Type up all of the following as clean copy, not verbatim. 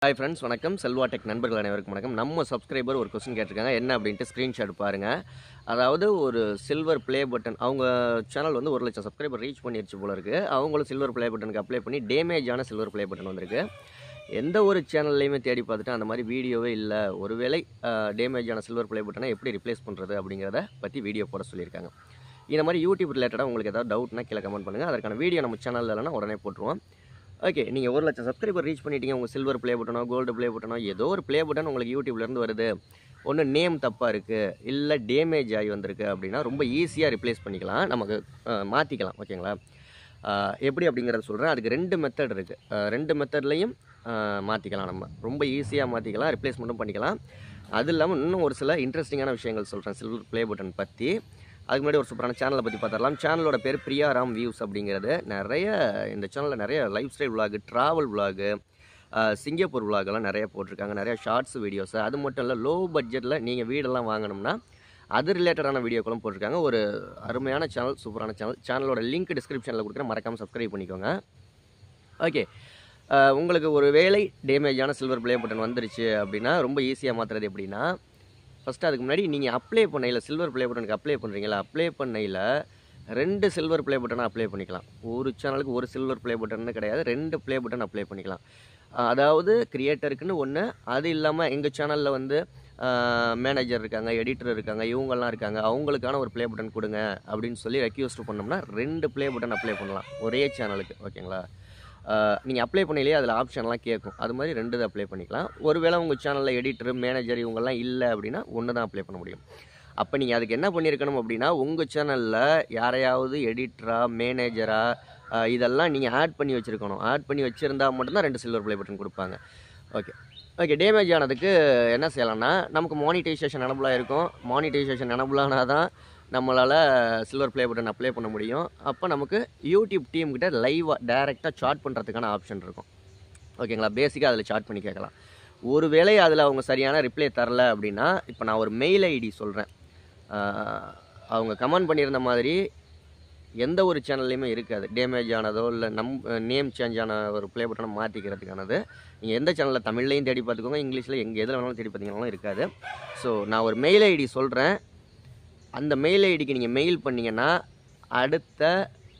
Hi friends, வணக்கம். Selva tech நண்பர்கள் அனைவருக்கும் வணக்கம். நம்ம சப்ஸ்கிரைபர் ஒரு கொஸ்டின் கேட்டிருக்காங்க. என்ன அப்படின்ட்டு ஸ்க்ரீன்ஷாட் பாருங்கள். அதாவது ஒரு சில்வர் ப்ளே பட்டன், அவங்க சேனல் வந்து 1,00,000 சப்ஸ்கிரைபர் ரீச் பண்ணிடுச்சு போல இருக்குது. அவங்களும் சில்வர் ப்ளே பட்டனுக்கு அப்ளை பண்ணி டேமேஜான சில்வர் ப்ளே பட்டன் வந்திருக்கு. எந்த ஒரு சேனல்லையுமே தேடி பார்த்துட்டு அந்த மாதிரி வீடியோவே இல்லை. ஒருவேளை டேமேஜான சில்வர் ப்ளே பட்டனை எப்படி ரிப்ளேஸ் பண்ணுறது அப்படிங்கிறத பற்றி வீடியோ போட சொல்லியிருக்காங்க. இந்த மாதிரி யூடியூப் ரிலேட்டடாக உங்களுக்கு ஏதாவது டவுட்னா கீழே கமெண்ட் பண்ணுங்கள். அதற்கான வீடியோ நம்ம சேனலில் இல்லைனா உடனே போட்டுருவோம். ஓகே, நீங்கள் 1,00,000 சப்ஸ்கிரைபர் ரீச் பண்ணிட்டீங்க. உங்கள் சில்வர் ப்ளே பட்டனோ கோல்டு ப்ளே பட்டனோ ஏதோ ஒரு ப்ளே பட்டன் உங்களுக்கு யூடியூப்லேருந்து வருது. ஒன்று நேம் தப்பாக இருக்குது, இல்லை டேமேஜ் ஆகி வந்திருக்கு அப்படின்னா ரொம்ப ஈஸியாக ரிப்ளேஸ் பண்ணிக்கலாம், நமக்கு மாற்றிக்கலாம். ஓகேங்களா? எப்படி அப்படிங்கிறத சொல்கிறேன். அதுக்கு 2 மெத்தட் இருக்குது. 2 மெத்தட்லையும் மாற்றிக்கலாம். நம்ம ரொம்ப ஈஸியாக மாற்றிக்கலாம், ரிப்ளேஸ்மெண்ட்டும் பண்ணிக்கலாம். அது இல்லாமல் இன்னும் ஒரு சில இன்ட்ரெஸ்டிங்கான விஷயங்கள் சொல்கிறேன் சில்வர் ப்ளே பட்டன் பற்றி. அதுக்கு முன்னாடி ஒரு சூப்பரான சேனலை பற்றி பார்த்துடலாம். சேனலோட பேர் பிரியாராம் வியூஸ் அப்படிங்கிறது. இந்த சேனலில் நிறைய lifestyle vlog, travel vlog, Singapore விலாகெல்லாம் நிறைய போட்டிருக்காங்க. நிறைய ஷார்ட்ஸ் வீடியோஸ். அது மட்டும் இல்லை, லோ பட்ஜெட்டில் நீங்கள் வீடெல்லாம் வாங்கணும்னா அது ரிலேட்டடான வீடியோக்களும் போட்டிருக்காங்க. ஒரு அருமையான சேனல், சூப்பரான சேனல். சேனலோட லிங்க் டிஸ்கிரிப்ஷனில் கொடுக்குறேன், மறக்காமல் சப்ஸ்கிரைப் பண்ணிக்கோங்க. ஓகே, உங்களுக்கு ஒரு வேளை டேமேஜான சில்வர் ப்ளே பட்டன் வந்துருச்சு அப்படின்னா ரொம்ப ஈஸியாக மாற்றுறது எப்படின்னா, ஃபஸ்ட்டு அதுக்கு முன்னாடி நீங்கள் அப்ளை பண்ணையில் சில்வர் ப்ளே பட்டனுக்கு அப்ளை பண்ணுறீங்களா, அப்ளை பண்ணையில் 2 சில்வர் ப்ளே பட்டனை அப்ளை பண்ணிக்கலாம். ஒரு சேனலுக்கு ஒரு சில்வர் ப்ளே பட்டன் கிடையாது, 2 ப்ளே பட்டன் அப்ளை பண்ணிக்கலாம். அதாவது கிரியேட்டருக்குன்னு ஒன்று, அது இல்லாமல் எங்கள் சேனலில் வந்து மேனேஜர் இருக்காங்க, எடிட்டர் இருக்காங்க, இவங்கெல்லாம் இருக்காங்க, அவங்களுக்கான ஒரு ப்ளே பட்டன் கொடுங்க அப்படின்னு சொல்லி ரெக்யூஸ்ட் பண்ணோம்னா 2 ப்ளே பட்டன் அப்ளை பண்ணலாம் ஒரே சேனலுக்கு. ஓகேங்களா? நீங்கள் அப்ளை பண்ணிலேயே அதில் ஆப்ஷன்லாம் கேட்கும். அது மாதிரி 2 இதை அப்ளை பண்ணிக்கலாம். ஒருவேளை உங்கள் சேனலில் எடிட்டர், மேனேஜர் இவங்கெல்லாம் இல்லை அப்படின்னா 1 தான் அப்ளை பண்ண முடியும். அப்போ நீங்கள் அதுக்கு என்ன பண்ணியிருக்கணும் அப்படின்னா, உங்கள் சேனலில் யாரையாவது எடிட்டரா, மேனேஜரா இதெல்லாம் நீங்கள் ஆட் பண்ணி வச்சுருக்கணும். ஆட் பண்ணி வச்சுருந்தா மட்டும்தான் 2 சில்வர் ப்ளே பட்டன் கொடுப்பாங்க. ஓகே, டேமேஜ் ஆனதுக்கு என்ன செய்யலாம்னா, நமக்கு மானிட்டைசேஷன் எனபிளாக இருக்கும். மானிட்டைசேஷன் எனபிளானால் தான் நம்மளால் சில்வர் ப்ளே பட்டன் அப்ளை பண்ண முடியும். அப்போ நமக்கு யூடியூப் டீம்கிட்ட லைவாக டைரெக்டாக சாட் பண்ணுறதுக்கான ஆப்ஷன் இருக்கும். ஓகேங்களா? பேசிக்காக அதில் சாட் பண்ணி கேட்கலாம். ஒருவேளை அதில் அவங்க சரியான ரிப்ளை தரல அப்படின்னா, இப்போ நான் ஒரு மெயில் ஐடி சொல்கிறேன். அவங்க கமெண்ட் பண்ணியிருந்த மாதிரி எந்த ஒரு சேனல்லையுமே இருக்காது. டேமேஜ் ஆனதோ இல்லை நேம் சேஞ்ச் ஆன ஒரு ப்ளே பட்டனை மாற்றிக்கிறதுக்கானது. நீங்கள் எந்த சேனலில் தமிழ்லையும் தேடி பார்த்துக்கோங்க, இங்கிலீஷில் எதில் வேணாலும் தேடி பார்த்தீங்கன்னாலும் இருக்காது. ஸோ நான் ஒரு மெயில் ஐடி சொல்கிறேன். அந்த மெயில் ஐடிக்கு நீங்கள் மெயில் பண்ணிங்கன்னா அடுத்த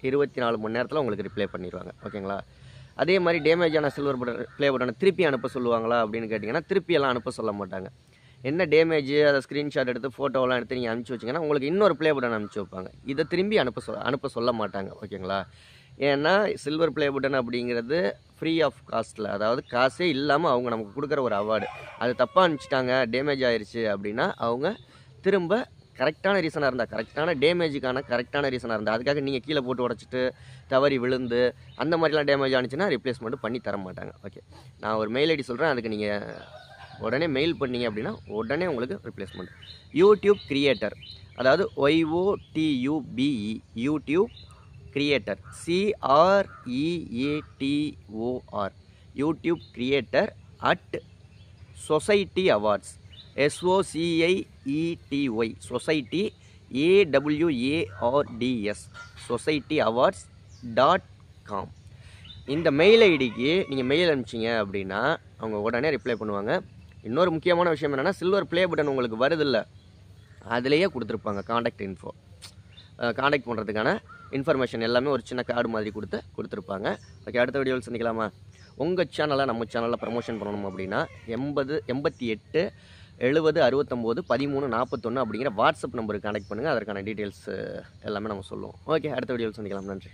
24 மணி நேரத்தில் உங்களுக்கு ரிப்ளை பண்ணிடுவாங்க. ஓகேங்களா? அதே மாதிரி டேமேஜான சில்வர் ப்ளே பட்டனை திருப்பி அனுப்ப சொல்லுவாங்களா அப்படின்னு கேட்டிங்கன்னா, திருப்பியெல்லாம் அனுப்ப சொல்ல மாட்டாங்க. என்ன டேமேஜ், அதை ஸ்க்ரீன்ஷாட் எடுத்து ஃபோட்டோவெல்லாம் எடுத்து நீங்கள் அனுப்பிச்சி வச்சிங்கன்னா உங்களுக்கு இன்னொரு ப்ளே பட்டன் அனுப்பிச்சி வைப்பாங்க. இதை திரும்பி அனுப்ப சொல்ல மாட்டாங்க. ஓகேங்களா? ஏன்னா சில்வர் ப்ளே பட்டன் அப்படிங்கிறது ஃப்ரீ ஆஃப் காஸ்ட்டில், அதாவது காசே இல்லாமல் அவங்க நமக்கு கொடுக்குற ஒரு அவார்டு. அது தப்பாக அனுப்பிச்சிட்டாங்க, டேமேஜ் ஆயிடுச்சு அப்படின்னா அவங்க திரும்ப கரெக்டான ரீசனாக இருந்தால், கரெக்டான டேமேஜுக்கான கரெக்டான ரீசனாக இருந்தால், அதுக்காக நீங்கள் கீழே போட்டு உடச்சிட்டு தவறி விழுந்து அந்த மாதிரிலாம் டேமேஜ் ஆனிச்சுன்னா ரிப்ளேஸ்மெண்ட் பண்ணி தர மாட்டாங்க. ஓகே, நான் ஒரு மெயில் ஐடி சொல்கிறேன். அதுக்கு நீங்கள் உடனே மெயில் பண்ணீங்க அப்படின்னா உடனே உங்களுக்கு ரிப்ளேஸ்மெண்ட். யூடியூப் கிரியேட்டர், அதாவது YOTUBE, YouTube creator, CREATOR, YouTube creator @society awards, SOCIETY, society AWARDS, society awards.com. இந்த மெயில் ஐடிக்கு நீங்கள் மெயில் அனுப்பிச்சிங்க அப்படின்னா அவங்க உடனே ரிப்ளை பண்ணுவாங்க. இன்னொரு முக்கியமான விஷயம் என்னென்னா, சில்வர் ப்ளே பட்டன் உங்களுக்கு வருதில்ல, அதிலேயே கொடுத்துருப்பாங்க காண்டாக்ட் இன்ஃபோ. காண்டாக்ட் பண்ணுறதுக்கான இன்ஃபர்மேஷன் எல்லாமே ஒரு சின்ன கார்டு மாதிரி கொடுத்துருப்பாங்க. ஓகே, அடுத்த வீடியோவில் சந்திக்கலாமா? உங்கள் சேனலை நம்ம சேனலில் ப்ரமோஷன் பண்ணணும் அப்படின்னா 88 70 69 13 41 அப்படிங்கிற வாட்ஸ்அப் நம்பருக்கு கனெக்ட் பண்ணுங்கள். அதற்கான டீட்டெயில்ஸ் எல்லாமே நம்ம சொல்லுவோம். ஓகே, அடுத்த வீடியோவில் சந்திக்கலாம். நன்றி.